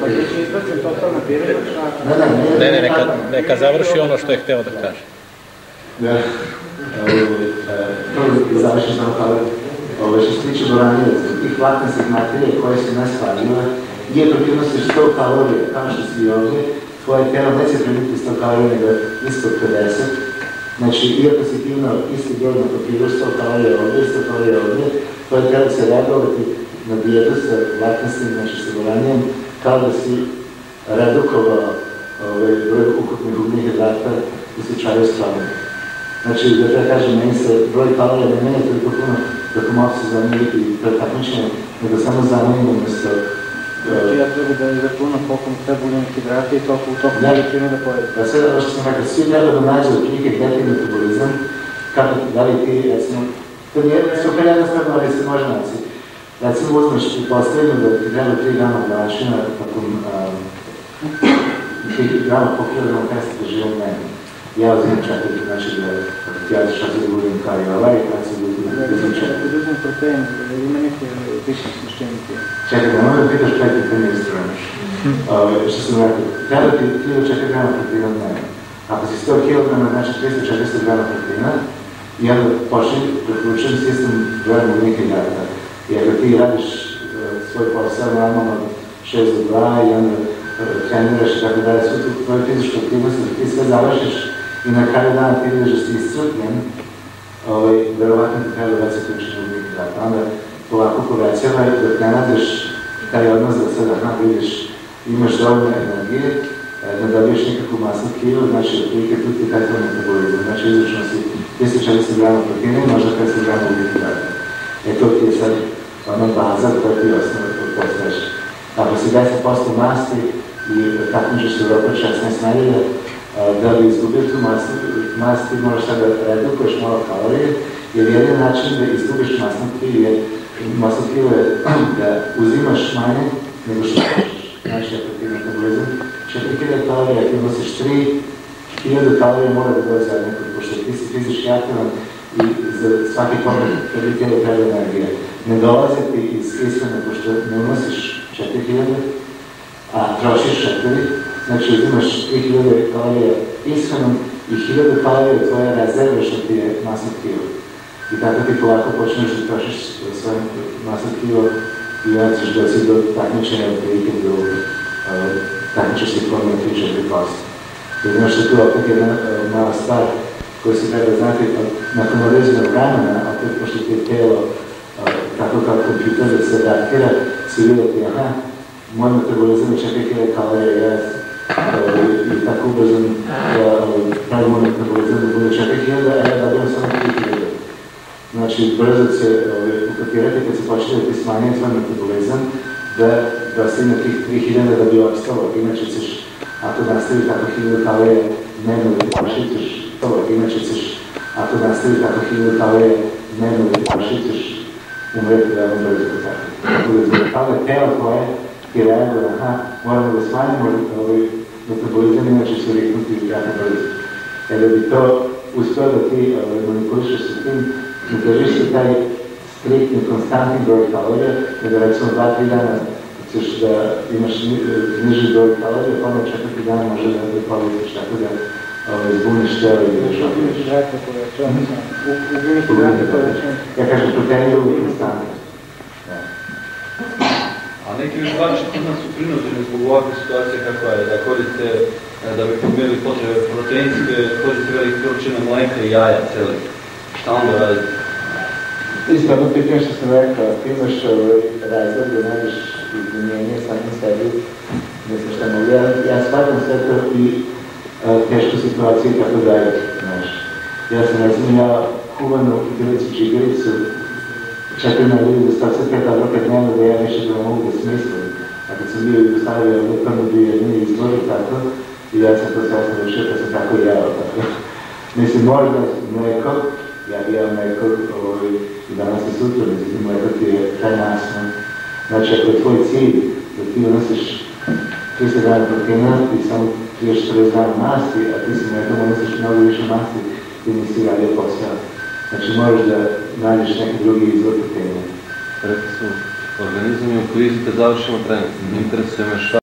Pa ti će izbacim totalno biranje šaka. Ne, neka završi ono što je hteo da kaže. To završi samo kao što se tiče boranjivaca, tih latenskih materija koje se nasvađile, iako ti nosiš 100 kalorija, kao što si i ovdje, tvoje telo neće primiti 100 kalorija, nego ispod 50. Znači, iako si ti imao isti broj na papiru, 100 kalorija ovdje, 100 kalorija ovdje, tvoje telo će reagovati na dijetu sa latenskim, znači sa boranjem, kao da si redukovao broj ukupnih ugljenih hidrata u slučaju stvarno. Znači, da treba kažem, meni se broj kalorija ne menja toliko puno dok mogu se zanimljati i pretakmičenje, nego samo zanimljamo umjesto... Znači, ja treba da izračunam koliko mi treba ugljenih hidrata i toliko u toku količinu da pojedem. Pa sve ono što sam rekao, svi treba da nađe otprilike deti metabolizam, kako da li ti, recimo, to nije super jednostavno, ali se može naći. Recimo, uzmeš i postavljeno da ti treba 3 grama brašina, tokom 3 grama po kilograma testa da živim dnevno. Ja uzimam 4, znači da ti ja ćeš da budem kao i ovaj, kada se uzim 4. Da uzim protein, da ima neke više smišćenje tijela. Čekaj, da možda pitaš kaj ti ne istranaš. Što sam rekao, treba ti 3-4 grama proteina dnevno. Ako si 100 kg, znači 300-400 grama proteina, i onda počne preporučujem sistem broja ugljenih hidrata. I ako ti radiš svoj posao normalno 6 do 2 i onda treniraš i tako dalje, svu tu tvoju fizičku aktivnost, da ti sve završiš i na kraju dana ti vidiš da si iscrpljen, verovatno ti treba veća količina ugljenih hidrata. Onda polako povećavaj dok ne nađeš taj odnos da sada vidiš imaš dovoljno energije, ne dobiješ nikakvu masnu kilu, znači otprilike tu ti taj tvoj metabolizam. Znači izračno si 340 grama proteina i možda 500 grama ugljenih hidrata. To ti je sad ona baza koja ti je osnova koju postaješ. Ako si 10% masti i takmičeš se u roku 16 nedelja, da bi izgubio tu mast ti moraš sad da redukuješ malo kalorije, jer jedin način da izgubiš masnu kilu je da uzimaš manje nego što hoćeš. Znači, ako ti je metabolizam 4000 kalorija, ako nosiš 3000 kalorija mora da dođe za nekog, pošto ti si fizički aktivan i za svaki pogled kad bi tijelo treba energije. Ne dolaze ti iz ishrane, pošto ne unosiš 4000, a trošiš 4, znači uzimaš 3000 kalorija ishranom i 1000 kalorija tvoje rezerve što ti je masno tkivo. I tako ti polako počneš da trošiš svoje masno tkivo i onda ćeš doći do takmičenja od prilike do takmičarskih formula 3-4%. Jedino što tu opet jedna mala stvar koju se treba znati, nakon određenog vremena, opet pošto ti je tijelo tako kao kompjuter da se adaptira, si vidjeti, moj metabolizam je 4000 kalorija, ja i tako ubrzam pravi moj metabolizam da bude 4000, a ja dobijem samo 3000. Znači, brzo će ukapirati kad se počne da ti smanjuje tvoj metabolizam, da stigne tih 3000 da bi opstalo, inače ćeš, ako nastavi tako 1000 kalorija dnevno da ti pošićeš, inače ćeš, ako nastavi tako 1000 kalorija dnevno da ti pošićeš, umreti da vam brzo tako. Tako da zbog toga telo tvoje ti reaguje, moramo da smanjimo metabolizam, inače će riknuti jako brzo. Da bi to uspio da ti manipulišeš sa tim, ne držiš se taj striktni, konstantni broj kalorija, nego recimo 2-3 dana ćeš da imaš niži broj kalorija, pa onda 4 dana može da povijetiš, tako da zbuniš telo i da šokiraš. Ugljenih hidrata povećanje. Ja kažem, protein je uvijek konstantno. A neki užvači kod nas su prinuđeni zbog ovakve situacije kakva je, da koriste, da bi pomijeli potrebe proteinske, koriste velike količine mlijeka i jaja celih. Šta onda radite? Isto jedno pitanje što sam rekao, ti imaš razlog da nađeš izvinjenje samim sebi, misliš šta mogu. Ja shvatam sve to i tešku situaciju i tako dalje, znaš. Ja sam recimo humanu dilicu džigericu, 4 nedelje do 105 obroka dnevno da ja više da mogu da smislim. A kad sam bio u Jugoslaviji, odlukom bio jedni izbor i tako, i ja sam to svesno vršio, pa sam tako jeo, tako. Mislim, možda mleko, ja bi jeo mleko i danas i sutra, međutim, mleko ti je taj nasno. Znači, ako je tvoj cilj da ti unosiš 300 grama proteina i samo 30-40 grama masti, a ti si mlekom unosiš mnogo više masti, ti nisi radio posao. Znači, moraš da nađeš neki drugi izvor proteina. Rekli smo, organizam je u krizi kad završimo trening. Interesuje me šta